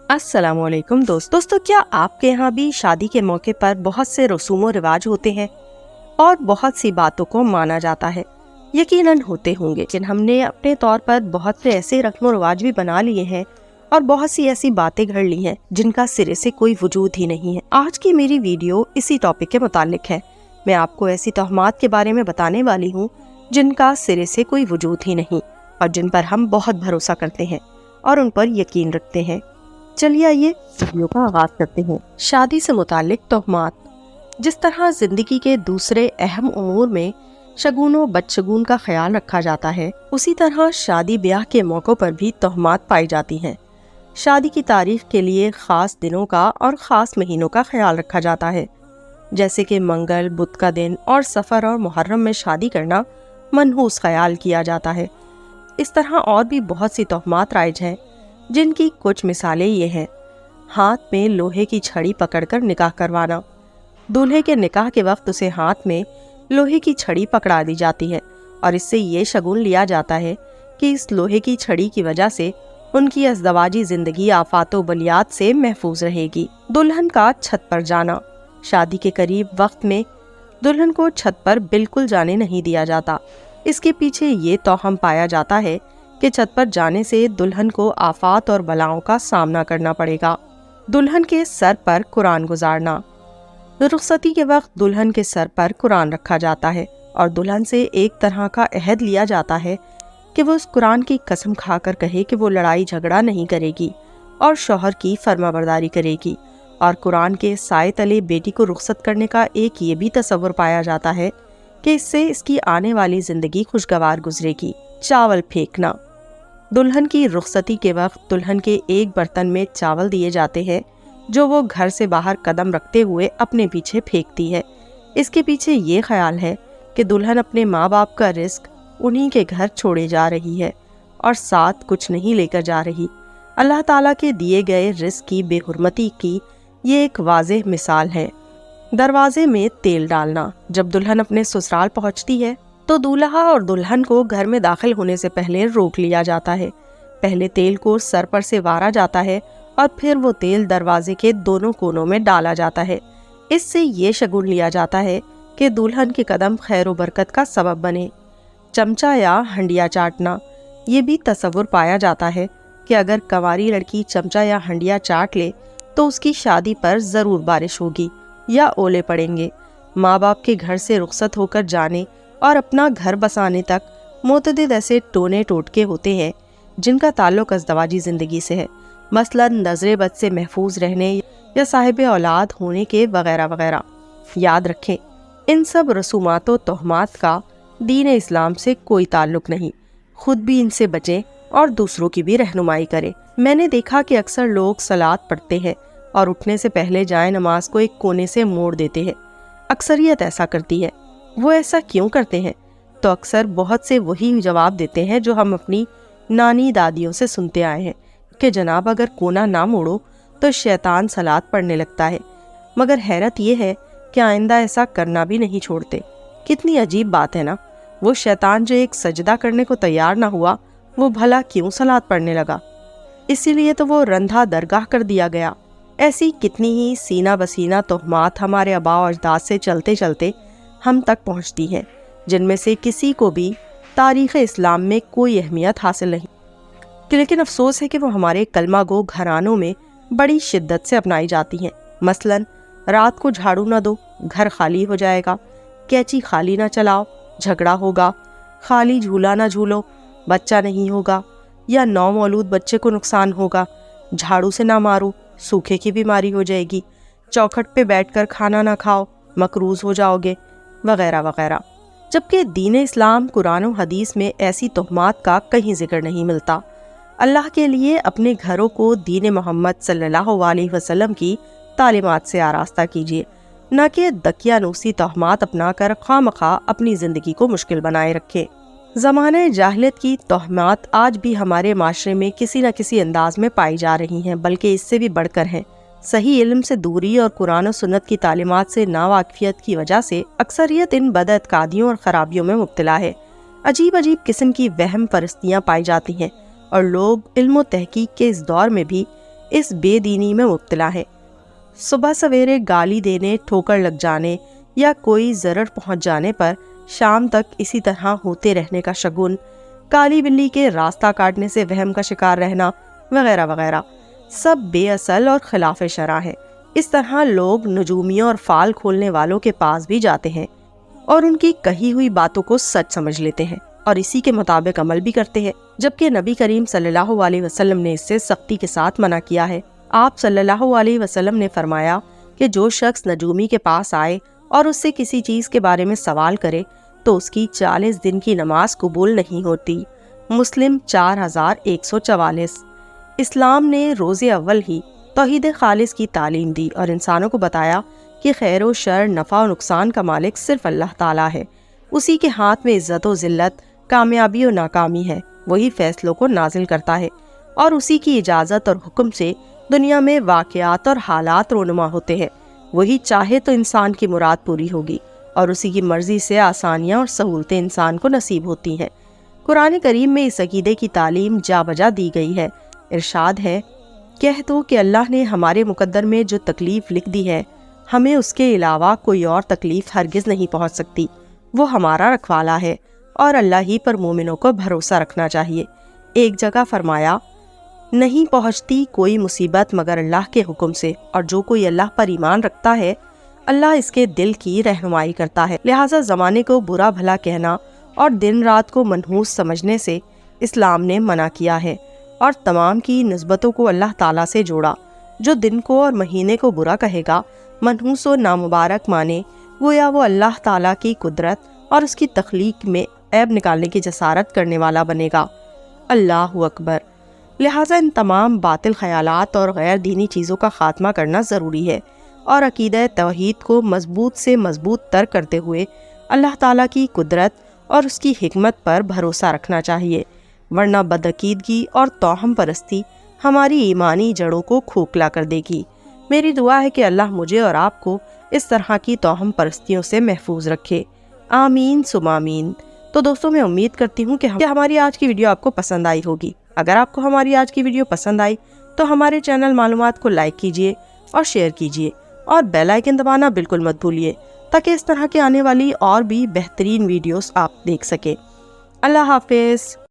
अस्सलाम वालेकुम दोस्तों, क्या आपके यहाँ भी शादी के मौके पर बहुत से रसूम व रिवाज होते हैं और बहुत सी बातों को माना जाता है? यकीनन होते होंगे, लेकिन हमने अपने तौर पर बहुत से ऐसे रस्म व रिवाज भी बना लिए हैं और बहुत सी ऐसी बातें घड़ ली हैं जिनका सिरे से कोई वजूद ही नहीं है। आज की मेरी वीडियो इसी टॉपिक के मुतालिक है। मैं आपको ऐसी तोहमात के बारे में बताने वाली हूँ जिनका सिरे से कोई वजूद ही नहीं और जिन पर हम बहुत भरोसा करते हैं और उन पर यकीन रखते हैं। चलिए आइए वीडियो का आगाज करते हैं। शादी से मुतालिक तोहमात। जिस तरह जिंदगी के दूसरे अहम उमूर में शगुन व बदशगुन का ख्याल रखा जाता है, उसी तरह शादी ब्याह के मौक़ों पर भी तोहमात पाई जाती हैं। शादी की तारीख के लिए ख़ास दिनों का और ख़ास महीनों का ख्याल रखा जाता है, जैसे कि मंगल, बुध का दिन और सफ़र और मुहर्रम में शादी करना मनहूस ख्याल किया जाता है। इस तरह और भी बहुत सी तोहमात राइज हैं, जिनकी कुछ मिसालें ये हैं। हाथ में लोहे की छड़ी पकड़कर निकाह करवाना। दूल्हे के निकाह के वक्त उसे हाथ में लोहे की छड़ी पकड़ा दी जाती है और इससे ये शगुन लिया जाता है कि इस लोहे की छड़ी की वजह से उनकी अज़दवाजी जिंदगी आफातो बलियात से महफूज रहेगी। दुल्हन का छत पर जाना। शादी के करीब वक्त में दुल्हन को छत पर बिल्कुल जाने नहीं दिया जाता। इसके पीछे ये तौहम पाया जाता है कि छत पर जाने से दुल्हन को आफात और बलाओं का सामना करना पड़ेगा। दुल्हन के सर पर कुरान गुजारना। रुखसती के वक्त दुल्हन के सर पर कुरान रखा जाता है और दुल्हन से एक तरह का अहद लिया जाता है कि वो उस कुरान की कसम खाकर कहे कि वो लड़ाई झगड़ा नहीं करेगी और शौहर की फर्माबरदारी करेगी। और कुरान के साए तले बेटी को रुखसत करने का एक ये भी तसव्वुर पाया जाता है कि इससे इसकी आने वाली जिंदगी खुशगवार गुजरेगी। चावल फेंकना। दुल्हन की रुखसती के वक्त दुल्हन के एक बर्तन में चावल दिए जाते हैं जो वो घर से बाहर कदम रखते हुए अपने पीछे फेंकती है। इसके पीछे ये ख्याल है कि दुल्हन अपने माँ बाप का रिस्क उन्हीं के घर छोड़े जा रही है और साथ कुछ नहीं लेकर जा रही। अल्लाह ताला के दिए गए रिस्क की बेहुरमती की ये एक वाज़ेह मिसाल है। दरवाजे में तेल डालना। जब दुल्हन अपने ससुराल पहुँचती है तो दूल्हा और दुल्हन को घर में दाखिल होने से पहले रोक लिया जाता है। पहले तेल को सर पर से वारा जाता है और फिर वो तेल दरवाजे के दोनों कोनों में डाला जाता है। इससे ये शगुन लिया जाता है कि दुल्हन के कदम खैर व बरकत का सबब बने। चमचा या हंडिया चाटना। ये भी तसव्वुर पाया जाता है कि अगर कंवारी लड़की चमचा या हंडिया चाट ले तो उसकी शादी पर ज़रूर बारिश होगी या ओले पड़ेंगे। माँ बाप के घर से रुखसत होकर जाने और अपना घर बसाने तक मुतअद्दिद ऐसे टोने टोटके होते हैं जिनका ताल्लुक अज़दवाजी ज़िंदगी से है, मसलन नज़रे बद से महफूज रहने या साहिब औलाद होने के वगैरह वगैरह। याद रखें, इन सब रसूमात व तोहमात का दीन इस्लाम से कोई ताल्लुक नहीं। खुद भी इनसे बचें और दूसरों की भी रहनुमाई करें। मैंने देखा कि अक्सर लोग सलात पढ़ते हैं और उठने से पहले जाए नमाज को एक कोने से मोड़ देते हैं। अक्सरियत ऐसा करती है। वो ऐसा क्यों करते हैं? तो अक्सर बहुत से वही जवाब देते हैं जो हम अपनी नानी दादियों से सुनते आए हैं कि जनाब अगर कोना ना मोड़ो तो शैतान सलात पढ़ने लगता है। मगर हैरत ये है कि आइंदा ऐसा करना भी नहीं छोड़ते। कितनी अजीब बात है ना। वो शैतान जो एक सजदा करने को तैयार ना हुआ, वो भला क्यों सलात पढ़ने लगा? इसीलिए तो वो रंधा दरगाह कर दिया गया। ऐसी कितनी ही सीना बसीना तोहमात हमारे आबा और अजदाद से चलते चलते हम तक पहुंचती हैं, जिनमें से किसी को भी तारीख़ इस्लाम में कोई अहमियत हासिल नहीं। लेकिन अफसोस है कि वो हमारे कलमा गो घरानों में बड़ी शिद्दत से अपनाई जाती हैं। मसलन, रात को झाड़ू न दो, घर खाली हो जाएगा। कैंची खाली ना चलाओ, झगड़ा होगा। खाली झूला ना झूलो, बच्चा नहीं होगा या नौमौलूद बच्चे को नुकसान होगा। झाड़ू से ना मारो, सूखे की बीमारी हो जाएगी। चौखट पे बैठकर खाना ना खाओ, मकरूज हो जाओगे, वगैरह वगैरह। जबकि दीन इस्लाम कुरान और हदीस में ऐसी तोहमात का कहीं जिक्र नहीं मिलता। अल्लाह के लिए अपने घरों को दीन मोहम्मद सल्लल्लाहु अलैहि वसल्लम की तालीमात से आरास्ता कीजिए, न कि दकियानूसी तोहमात अपनाकर खामखा अपनी ज़िंदगी को मुश्किल बनाए रखें। ज़माने जाहिलियत की तोहमात आज भी हमारे माशरे में किसी न किसी अंदाज में पाई जा रही हैं, बल्कि इससे भी बढ़कर हैं। सही इल्म से दूरी और कुरान और सुन्नत की तालीमात से नावाकिफियत की वजह से अक्सरियत इन बदअतकादियों और ख़राबियों में मुब्तला है। अजीब अजीब किस्म की वहम परस्तियाँ पाई जाती हैं और लोग इल्म व तहकीक के इस दौर में भी اس بے دینی میں مبتلا ہیں۔ صبح سویرے گالی دینے، ٹھوکر لگ جانے یا کوئی ضرر پہنچ جانے پر شام تک اسی طرح ہوتے رہنے کا شگن، کالی بلی کے راستہ کاٹنے سے وہم کا شکار رہنا وغیرہ وغیرہ، سب بے اصل اور خلاف شرع ہے۔ اس طرح لوگ نجومیوں اور فال کھولنے والوں کے پاس بھی جاتے ہیں اور ان کی کہی ہوئی باتوں کو سچ سمجھ لیتے ہیں اور اسی کے مطابق عمل بھی کرتے ہیں، جبکہ نبی کریم صلی اللہ علیہ وسلم نے اس سے سختی کے ساتھ منع کیا ہے۔ آپ صلی اللہ علیہ وسلم نے فرمایا کہ جو شخص نجومی کے پاس آئے اور اس سے کسی چیز کے بارے میں سوال کرے تو اس کی 40 دن کی نماز قبول نہیں ہوتی۔ مسلم 4144۔ اسلام نے روز اول ہی توحید خالص کی تعلیم دی اور انسانوں کو بتایا کہ خیر و شر، نفع و نقصان کا مالک صرف اللہ تعالیٰ ہے، اسی کے ہاتھ میں عزت و ذلت، کامیابی و ناکامی ہے، وہی فیصلوں کو نازل کرتا ہے اور اسی کی اجازت اور حکم سے دنیا میں واقعات اور حالات رونما ہوتے ہیں، وہی چاہے تو انسان کی مراد پوری ہوگی اور اسی کی مرضی سے آسانیاں اور سہولتیں انسان کو نصیب ہوتی ہیں۔ قرآن کریم میں اس عقیدے کی تعلیم جا بجا دی گئی ہے۔ ارشاد ہے، کہہ دو کہ اللہ نے ہمارے مقدر میں جو تکلیف لکھ دی ہے، ہمیں اس کے علاوہ کوئی اور تکلیف ہرگز نہیں پہنچ سکتی، وہ ہمارا رکھوالا ہے اور اللہ ہی پر مومنوں کو بھروسہ رکھنا چاہیے۔ ایک جگہ فرمایا، نہیں پہنچتی کوئی مصیبت مگر اللہ کے حکم سے، اور جو کوئی اللہ پر ایمان رکھتا ہے اللہ اس کے دل کی رہنمائی کرتا ہے۔ لہٰذا زمانے کو برا بھلا کہنا اور دن رات کو منحوس سمجھنے سے اسلام نے منع کیا ہے اور تمام کی نسبتوں کو اللہ تعالیٰ سے جوڑا۔ جو دن کو اور مہینے کو برا کہے گا، منحوس و نامبارک مانے، گویا وہ اللہ تعالیٰ کی قدرت اور اس کی تخلیق میں عیب نکالنے کی جسارت کرنے والا بنے گا۔ اللہ اکبر۔ لہٰذا ان تمام باطل خیالات اور غیر دینی چیزوں کا خاتمہ کرنا ضروری ہے اور عقیدہ توحید کو مضبوط سے مضبوط تر کرتے ہوئے اللہ تعالیٰ کی قدرت اور اس کی حکمت پر بھروسہ رکھنا چاہیے، ورنہ بدعقیدگی اور توہم پرستی ہماری ایمانی جڑوں کو کھوکھلا کر دے گی۔ میری دعا ہے کہ اللہ مجھے اور آپ کو اس طرح کی توہم پرستیوں سے محفوظ رکھے، آمین ثم آمین۔ تو دوستوں، میں امید کرتی ہوں کہ ہماری آج کی ویڈیو آپ کو پسند آئی ہوگی۔ اگر آپ کو ہماری آج کی ویڈیو پسند آئی تو ہمارے چینل معلومات کو لائک کیجیے اور شیئر کیجیے اور بیل آئیکن دبانا بالکل مت بھولیے تاکہ اس طرح کی آنے والی اور بھی بہترین ویڈیوز آپ دیکھ سکیں۔ اللہ حافظ۔